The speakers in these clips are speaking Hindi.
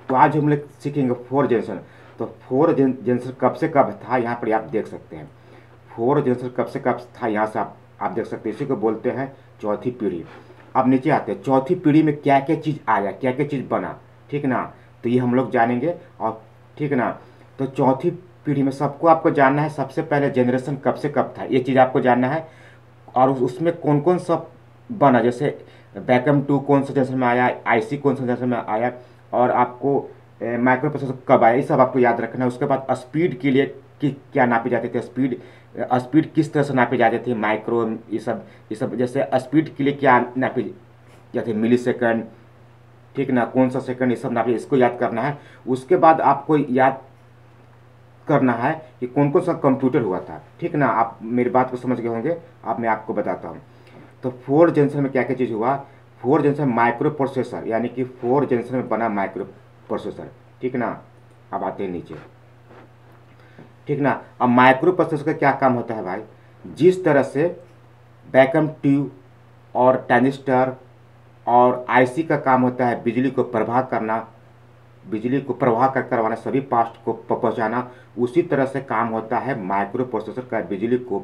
तो आज हम लोग सीखेंगे फोर जनरेशन। तो फोर जनरेशन कब से कब था, यहाँ पर आप देख सकते हैं। फोर जनरेशन कब से कब था, यहाँ से आप देख सकते हैं। इसी को बोलते हैं चौथी पीढ़ी। अब नीचे आते हैं, चौथी पीढ़ी में क्या क्या चीज़ आया, क्या क्या चीज़ बना, ठीक ना। तो ये हम लोग जानेंगे, और ठीक ना। तो चौथी पीढ़ी में सबको आपको जानना है, सबसे पहले जनरेशन कब से कब था, ये चीज़ आपको जानना है। और उसमें कौन कौन सा बना, जैसे बैकम टू कौन सा जनरेशन में आया, आईसी कौन सा जनरेशन में आया, और आपको माइक्रो प्रोसेसर कब आया, ये सब आपको याद रखना है। उसके बाद स्पीड के लिए कि क्या नापी जाती थी, स्पीड स्पीड किस तरह से नापी जाती थी, माइक्रो ये सब जैसे स्पीड के लिए क्या नापी जाती है, मिली सेकेंड, ठीक ना, कौन सा सेकंड, ये सब नापी, इसको याद करना है। उसके बाद आपको याद करना है कि कौन कौन सा कंप्यूटर हुआ था, ठीक ना। आप मेरी बात को समझ गए होंगे। अब मैं आपको बताता हूँ। तो फोर जनरेशन में क्या क्या चीज़ हुआ। फोर जनरेशन माइक्रो प्रोसेसर, यानी कि फोर जनरेशन में बना माइक्रो प्रोसेसर, ठीक ना। अब आते हैं नीचे, ठीक ना। अब माइक्रो प्रोसेसर का क्या काम होता है भाई, जिस तरह से वैक्यूम ट्यूब और ट्रांजिस्टर और आईसी का काम होता है बिजली को प्रवाह करना, बिजली को प्रवाह कर करवाना, सभी पार्ट को पहुंचाना, उसी तरह से काम होता है माइक्रो प्रोसेसर का, बिजली को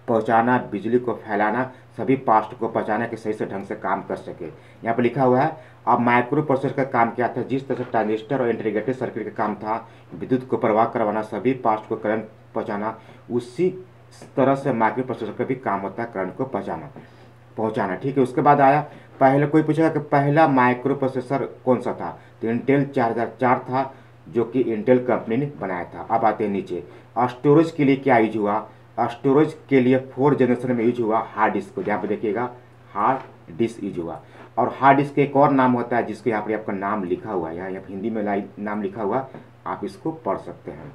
पहुंचाना, बिजली को फैलाना, सभी पार्ट को पहुंचाना कि सही से ढंग से काम कर सके। यहाँ पर लिखा हुआ है। अब माइक्रो प्रोसेसर का काम क्या था, जिस तरह से ट्रांजिस्टर और इंटीग्रेटेड सर्किट का काम था विद्युत को प्रवाह करवाना, सभी पार्ट को करंट पहुंचाना, उसी तरह से माइक्रो प्रोसेसर का भी काम होता है करंट को पहुंचाना, ठीक है। उसके बाद आया, पहले कोई पूछेगा कि पहला माइक्रो प्रोसेसर कौन सा था, तो इंटेल 4004 था, जो कि इंटेल कंपनी ने बनाया था। अब आते हैं नीचे, स्टोरेज के लिए क्या यूज हुआ। स्टोरेज के लिए फोर जनरेशन में यूज हुआ हार्ड डिस्क को, यहाँ पे देखिएगा हार्ड डिस्क यूज हुआ। और हार्ड डिस्क का एक और नाम होता है जिसको यहाँ पर आपका नाम लिखा हुआ है, यहाँ हिंदी में नाम लिखा हुआ, आप इसको पढ़ सकते हैं।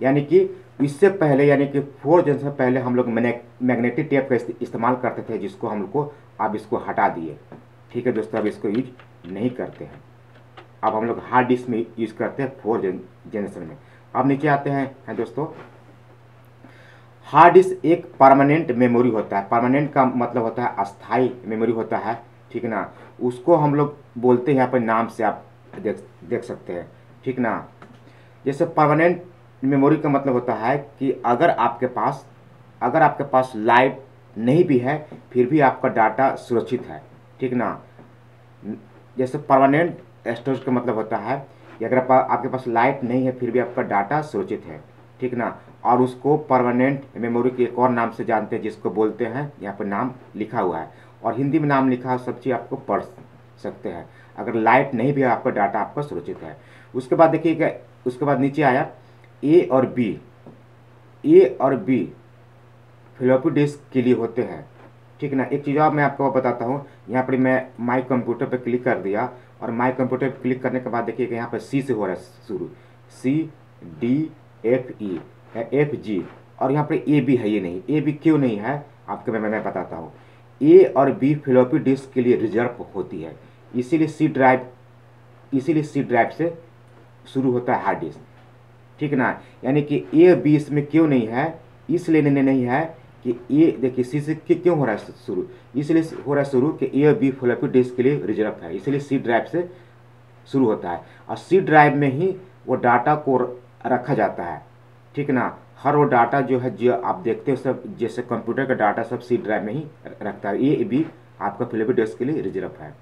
यानी कि इससे पहले, यानी कि फोर जनरेशन पहले हम लोग मैग्नेटिक टेप का इस्तेमाल करते थे, जिसको हम लोग को अब इसको हटा दिए, ठीक है दोस्तों, अब इसको यूज नहीं करते हैं। अब हम लोग हार्ड डिस्क में यूज करते हैं फोर जनरेशन में। अब नीचे आते हैं दोस्तों, हार्ड डिस्क एक परमानेंट मेमोरी होता है। परमानेंट का मतलब होता है अस्थाई मेमोरी होता है, ठीक ना। उसको हम लोग बोलते हैं, यहाँ पर नाम से आप देख सकते हैं, ठीक ना। जैसे परमानेंट मेमोरी का मतलब होता है कि अगर आपके पास लाइट नहीं भी है फिर भी आपका डाटा सुरक्षित है, ठीक ना। जैसे परमानेंट स्टोरेज का मतलब होता है कि अगर आपके पास लाइट नहीं है फिर भी आपका डाटा सुरक्षित है, ठीक ना। और उसको परमानेंट मेमोरी के एक और नाम से जानते हैं, जिसको बोलते हैं, यहाँ पर नाम लिखा हुआ है और हिंदी में नाम लिखा है, सब चीज़ आपको पढ़ सकते हैं। अगर लाइट नहीं भी है आपका डाटा आपका सुरक्षित है। उसके बाद देखिएगा, उसके बाद नीचे आया ए और बी फ्लॉपी डिस्क के लिए होते हैं, ठीक ना। एक चीज़ और मैं आपको बताता हूँ, यहाँ पर मैं माई कंप्यूटर पर क्लिक कर दिया और माई कंप्यूटर पर क्लिक करने के बाद देखिएगा यहाँ पर सी से हो रहा है शुरू, CDFE F G, और यहाँ पर ए बी है, ये नहीं, ए बी क्यों नहीं है आपको मैं बताता हूँ। ए और बी फ्लॉपी डिस्क के लिए रिजर्व होती है, इसीलिए सी ड्राइव से शुरू होता है हार्ड डिस्क, ठीक ना। यानी कि ए बी इसमें क्यों नहीं है, इसलिए नहीं है कि ए, देखिए सी से क्यों हो रहा है शुरू, इसलिए हो रहा है शुरू कि ए और बी फ्लॉपी डिस्क के लिए रिजर्व है, इसलिए सी ड्राइव से शुरू होता है। और सी ड्राइव में ही वो डाटा को रखा जाता है, ठीक ना। हर वो डाटा जो है, जो आप देखते हो सब, जैसे कंप्यूटर का डाटा सब सी ड्राइव में ही रखता है, ए बी आपका फ्लॉपी डिस्क के लिए रिजर्व है।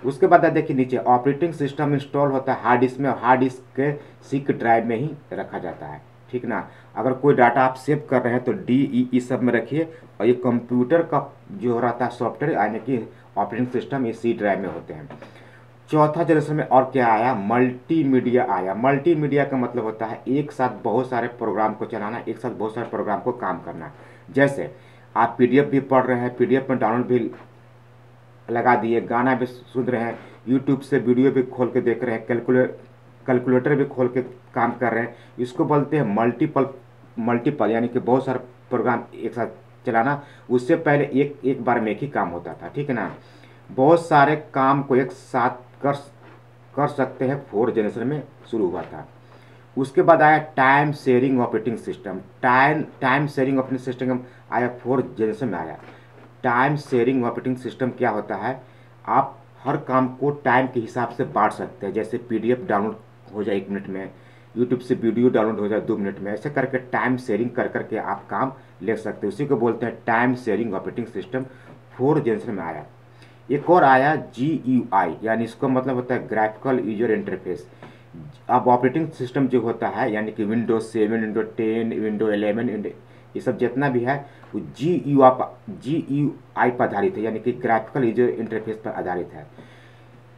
उसके बाद देखिए नीचे, ऑपरेटिंग सिस्टम इंस्टॉल होता है हार्ड डिस्क में, और हार्ड डिस्क के सिक ड्राइव में ही रखा जाता है, ठीक ना। अगर कोई डाटा आप सेव कर रहे हैं तो DE सब में रखिए, और ये कंप्यूटर का जो रहता है सॉफ्टवेयर यानी कि ऑपरेटिंग सिस्टम, ये सी ड्राइव में होते हैं। चौथा जनरेशन में और क्या आया, मल्टीमीडिया आया। मल्टीमीडिया का मतलब होता है एक साथ बहुत सारे प्रोग्राम को चलाना, एक साथ बहुत सारे प्रोग्राम को काम करना। जैसे आप PDF भी पढ़ रहे हैं, PDF में डाउनलोड भी लगा दिए, गाना भी सुन रहे हैं, यूट्यूब से वीडियो भी खोल के देख रहे हैं, कैलकुलेटर भी खोल के काम कर रहे हैं, इसको बोलते हैं मल्टीपल, यानी कि बहुत सारे प्रोग्राम एक साथ चलाना। उससे पहले एक बार में एक ही काम होता था, ठीक है ना। बहुत सारे काम को एक साथ कर सकते हैं, फोर जनरेशन में शुरू हुआ था। उसके बाद आया time sharing operating system. Time sharing operating system आया, फोर जनरेशन में आया। टाइम शेयरिंग ऑपरेटिंग सिस्टम क्या होता है, आप हर काम को टाइम के हिसाब से बांट सकते हैं। जैसे PDF डाउनलोड हो जाए 1 मिनट में, यूट्यूब से वीडियो डाउनलोड हो जाए 2 मिनट में, ऐसे करके टाइम शेयरिंग कर करके आप काम ले सकते हैं। उसी को बोलते हैं time sharing operating system 4th generation में आया। एक और आया GUI, यानी इसका मतलब होता है ग्राफिकल यूजर इंटरफेस। अब ऑपरेटिंग सिस्टम जो होता है यानी कि Windows 7, Windows 10, Windows 11, ये सब जितना भी है वो GUI पर आधारित है, यानी कि ग्राफिकल यूजर इंटरफेस पर आधारित है।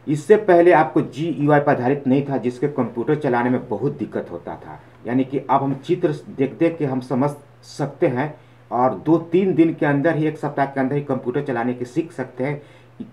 इससे पहले आपको GUI पर आधारित नहीं था, जिसके कंप्यूटर चलाने में बहुत दिक्कत होता था। यानी कि अब हम चित्र देख देख के हम समझ सकते हैं और 2-3 दिन के अंदर ही, 1 सप्ताह के अंदर ही कंप्यूटर चलाने की सीख सकते हैं।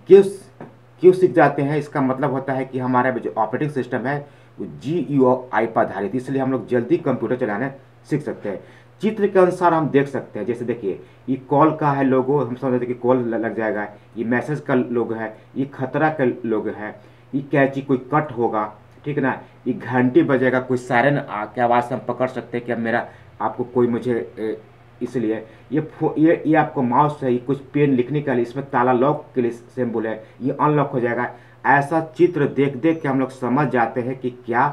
क्यों सीख जाते हैं? इसका मतलब होता है कि हमारा जो ऑपरेटिंग सिस्टम है वो GUI पर आधारित, इसलिए हम लोग जल्दी कंप्यूटर चलाने सीख सकते हैं। चित्र के अनुसार हम देख सकते हैं। जैसे देखिए, ये कॉल का है लोगो, हम समझ रहे कि कॉल लग जाएगा। ये मैसेज का लोगो है, ये खतरा का लोगो है, ये कैची कोई कट होगा, ठीक है ना। ये घंटी बजेगा, कोई सायरन की आवाज़ से हम पकड़ सकते हैं कि अब मेरा आपको कोई मुझे इसलिए ये आपको माउस है, ये कुछ पेन लिखने के लिए, इसमें ताला लॉक के लिए सिंबल है, ये अनलॉक हो जाएगा। ऐसा चित्र देख देख के हम लोग समझ जाते हैं कि क्या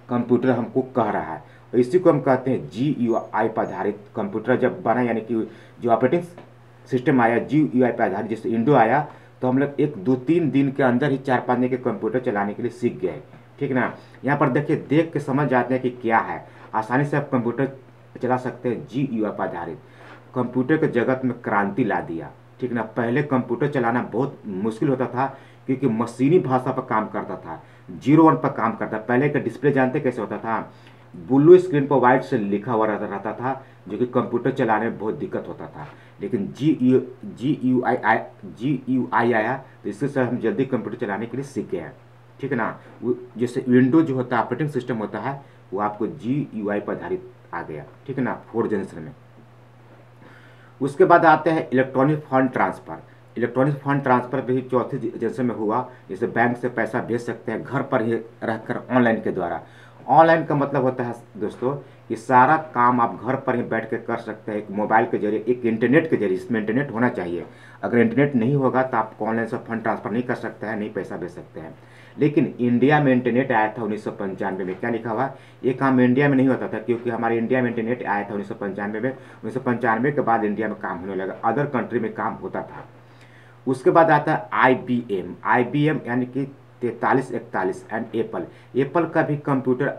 कंप्यूटर हमको कह रहा है। और इसी को हम कहते हैं GUI पर आधारित कंप्यूटर जब बना, यानी कि जो ऑपरेटिंग सिस्टम आया GUI पर आधारित, जैसे विंडो आया, तो हम लोग 1-2-3 दिन के अंदर ही 4-5 दिन के कंप्यूटर चलाने के लिए सीख गए, ठीक ना। यहाँ पर देखिए, देख के समझ जाते हैं कि क्या है, आसानी से आप कंप्यूटर चला सकते हैं। GUI पर आधारित कंप्यूटर के जगत में क्रांति ला दिया, ठीक ना। पहले कंप्यूटर चलाना बहुत मुश्किल होता था, क्योंकि मशीनी भाषा पर काम करता था, 0-1 पर काम करता। पहले का डिस्प्ले जानते कैसे होता था? ब्लू स्क्रीन पर व्हाइट से लिखा हुआ रहता था, जो कि कंप्यूटर चलाने में बहुत दिक्कत होता था। लेकिन GUI आया, तो इससे सर हम जल्दी कंप्यूटर चलाने के लिए सीख गए हैं, ठीक है ना। जैसे विंडो जो होता है ऑपरेटिंग सिस्टम होता है, वो आपको GUI पर आधारित आ गया, ठीक है ना, 4th जनरेशन में। उसके बाद आते हैं electronic fund transfer. Electronic fund transfer भी 4th जनरेशन में हुआ। जैसे बैंक से पैसा भेज सकते हैं घर पर ही रहकर ऑनलाइन के द्वारा। ऑनलाइन का मतलब होता है दोस्तों कि सारा काम आप घर पर ही बैठ के कर सकते हैं, एक मोबाइल के जरिए, एक इंटरनेट के जरिए। इसमें इंटरनेट होना चाहिए, अगर इंटरनेट नहीं होगा तो आप ऑनलाइन से फंड ट्रांसफ़र नहीं कर सकते हैं, नहीं पैसा भेज सकते हैं। लेकिन इंडिया में इंटरनेट आया था 1995 में। क्या लिखा हुआ? ये काम इंडिया में नहीं होता था, क्योंकि हमारे इंडिया में इंटरनेट आया था 1995 में। 1995 के बाद इंडिया में काम होने लगा, अदर कंट्री में काम होता था। उसके बाद आता है IBM यानी कि 4341 एंड एप्पल का भी कंप्यूटर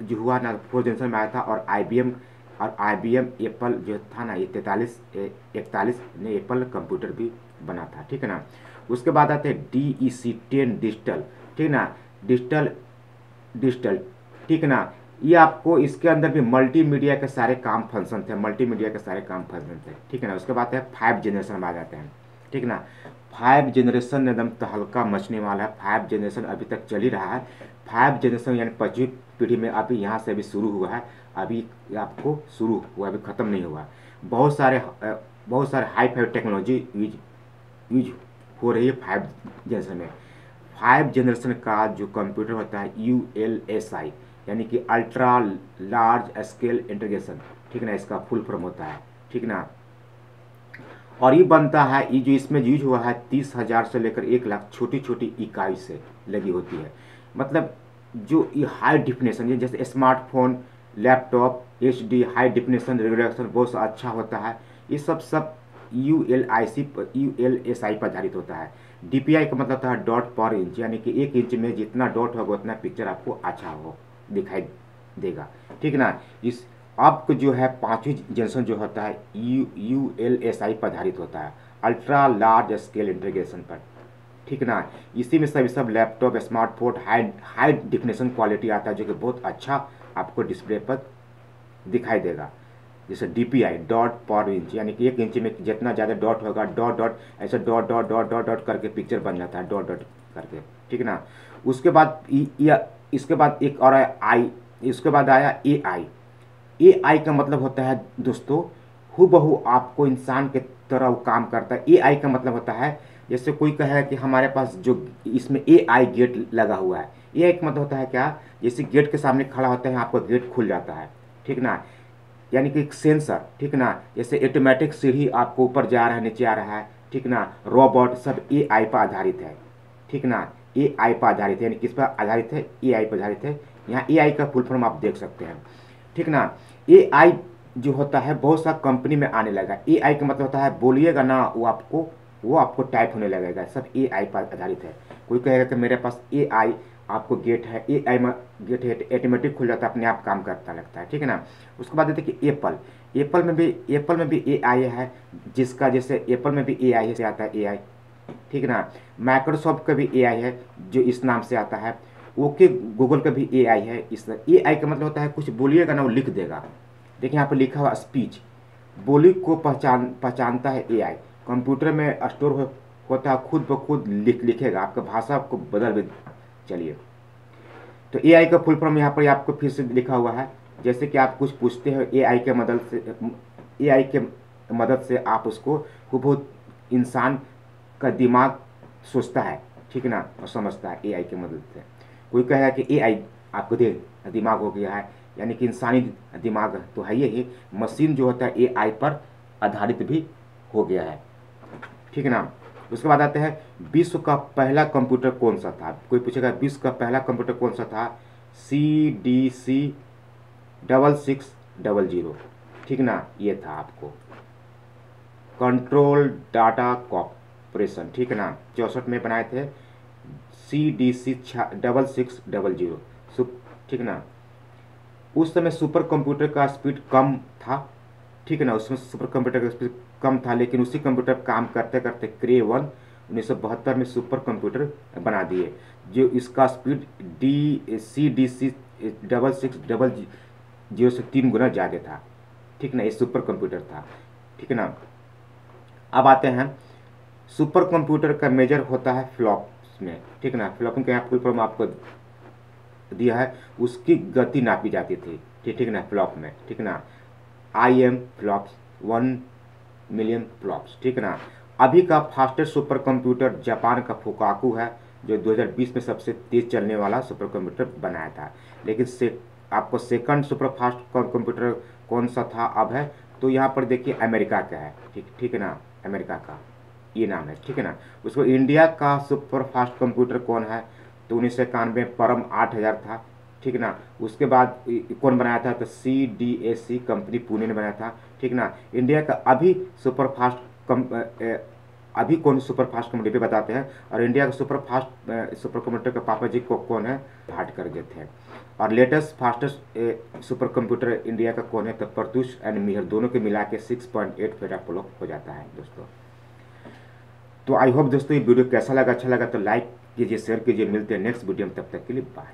जो हुआ ना 4th जनरेशन में आया था। और IBM एप्पल जो था ना, ये 4341 ने एप्पल कंप्यूटर भी बना था, ठीक है ना। उसके बाद आते हैं DEC 10 डिजिटल, ठीक ना, डिजिटल, ठीक ना। ये आपको इसके अंदर भी मल्टीमीडिया के सारे काम फंक्शन थे, ठीक है ना। उसके बाद है 5 जनरेशन में आ जाते हैं, ठीक ना। 5 जनरेशन एकदम तहलका मचने वाला है। 5 जनरेशन अभी तक चल ही रहा है। 5 जनरेशन यानी 5वीं पीढ़ी में अभी यहाँ से अभी शुरू हुआ है, अभी आपको शुरू हुआ, अभी ख़त्म नहीं हुआ। बहुत सारे हाई फाई टेक्नोलॉजी यूज हो रही है 5 जनरेशन में। 5 जनरेशन का जो कंप्यूटर होता है ULSI यानी कि अल्ट्रा लार्ज स्केल इंटीग्रेशन, ठीक ना, इसका फुल फॉर्म होता है, ठीक ना। और ये बनता है, ये जो इसमें यूज हुआ है 30,000 से लेकर 1 लाख छोटी छोटी इकाई से लगी होती है। मतलब जो ये हाई डिफिनेशन, जैसे smartphone, laptop, HD high definition resolution बहुत अच्छा होता है। ये सब ULSI पर आधारित होता है। DPI का मतलब होता है डॉट पर इंच, यानी कि 1 इंच में जितना डॉट होगा उतना पिक्चर आपको अच्छा हो दिखाई देगा, ठीक ना। इस आपको जो है 5वीं जनरेशन जो होता है ULSI पर आधारित होता है, अल्ट्रा लार्ज स्केल इंटीग्रेशन पर, ठीक ना। इसी में सब laptop, smartphone high definition quality आता है, जो कि बहुत अच्छा आपको डिस्प्ले पर दिखाई देगा। जैसे DPI डॉट पर इंच, यानी कि 1 इंच में जितना ज़्यादा डॉट होगा, डॉट ऐसे डॉट करके पिक्चर बन जाता है, डॉट करके, ठीक ना। उसके बाद इसके बाद एक और है इसके बाद आया AI का मतलब होता है दोस्तों हूबहू आपको इंसान के तरह वो काम करता है। AI का मतलब होता है, जैसे कोई कहे कि हमारे पास जो इसमें AI गेट लगा हुआ है। AI का मतलब होता है क्या? जैसे गेट के सामने खड़ा होता है, आपका गेट खुल जाता है, ठीक ना। यानी कि एक सेंसर, ठीक ना। जैसे ऑटोमेटिक सीढ़ी आपको ऊपर जा रहा है, नीचे आ रहा है, ठीक ना, रोबोट, सब AI पर आधारित है, ठीक ना। AI पर आधारित है, यानी किस पर आधारित है, AI पर आधारित है। यहाँ AI का फुल फॉर्म आप देख सकते हैं, ठीक ना। AI जो होता है बहुत सा कंपनी में आने लगा। AI का मतलब होता है बोलिएगा ना वो आपको टाइप होने लगेगा, सब AI पर आधारित है। कोई कहेगा कि मेरे पास AI आपको गेट है, AI में गेट है ऑटोमेटिक खुल जाता है, अपने आप काम करता लगता है, ठीक है ना। उसके बाद देखिए कि एप्पल में भी AI है, जिसका जैसे एप्पल में भी AI से आता है AI, ठीक है ना। माइक्रोसॉफ्ट का भी AI है जो इस नाम से आता है। ओके गूगल का भी AI है। इस AI का मतलब होता है कुछ बोलिएगा ना वो लिख देगा। देखिए यहाँ पर लिखा हुआ स्पीच, बोली को पहचानता है AI। कंप्यूटर में स्टोर होता है, खुद ब खुद लिखेगा, आपका भाषा को बदल भी। चलिए, तो AI का फुल फॉर्म यहाँ पर आपको फिर से लिखा हुआ है। जैसे कि आप कुछ पूछते हो AI के मदद से आप उसको बहुत इंसान का दिमाग सोचता है, ठीक है ना, और समझता है AI की मदद से। कोई कहेगा कि AI आपको दिमाग हो गया है, यानी कि इंसानी दिमाग तो है ही, मशीन जो होता है AI पर आधारित भी हो गया है, ठीक है ना। उसके बाद आते हैं विश्व का पहला कंप्यूटर कौन सा था। कोई पूछेगा विश्व का पहला कंप्यूटर कौन सा था, CDC 6600, ठीक ना, ये था आपको कंट्रोल डाटा कॉर्पोरेशन, ठीक है ना, 64 में बनाए थे CDC 6600, ठीक है ना। उस समय सुपर कंप्यूटर का स्पीड कम था, ठीक है ना, उसमें सुपर कंप्यूटर का स्पीड कम था, लेकिन उसी कंप्यूटर काम करते करते क्रे 1 1972 में सुपर कंप्यूटर बना दिए, जो इसका स्पीड CDC 6600 से 3 गुना ज़्यादा था, ठीक ना, ये सुपर कंप्यूटर था, ठीक है ना। अब आते हैं सुपर कंप्यूटर का मेजर होता है फ्लॉप्स में, ठीक ना। फ्लॉपिंग का यहाँ फुल फॉर्म आपको दिया है, उसकी गति नापी जाती थी, ठीक ना, फ्लॉप में, ठीक ना। IM फ्लॉप्स 1 मिलियन फ्लॉप्स, ठीक ना। अभी का फास्टेस्ट सुपर कंप्यूटर जापान का फुकाकू है, जो 2020 में सबसे तेज चलने वाला सुपर कंप्यूटर बनाया था। लेकिन आपको सेकंड सुपर फास्ट कंप्यूटर कौन सा था अब है, तो यहाँ पर देखिए अमेरिका का है, ठीक है ना, अमेरिका का ये नाम है, ठीक है ना। उसको इंडिया का सुपर फास्ट कंप्यूटर कौन है, तो 1991 परम 8000 था, ठीक ना। उसके बाद कौन बनाया था, तो CDAC कंपनी पुणे ने बनाया था, ठीक ना। इंडिया का अभी कौन सुपर फास्ट कंप्यूटर बताते हैं, और इंडिया का सुपर कंप्यूटर का पापा जी को कौन है, भाट कर गए थे। और latest fastest super computer India का कौन है, तो प्रत्यूष एंड मिहिर दोनों के मिला के 6.8 पेटाफ्लॉप हो जाता है दोस्तों। तो आई होप दोस्तों ये वीडियो कैसा लगा, अच्छा लगा तो लाइक कीजिए, शेयर कीजिए। मिलते हैं नेक्स्ट वीडियो में, तब तक के लिए बाय।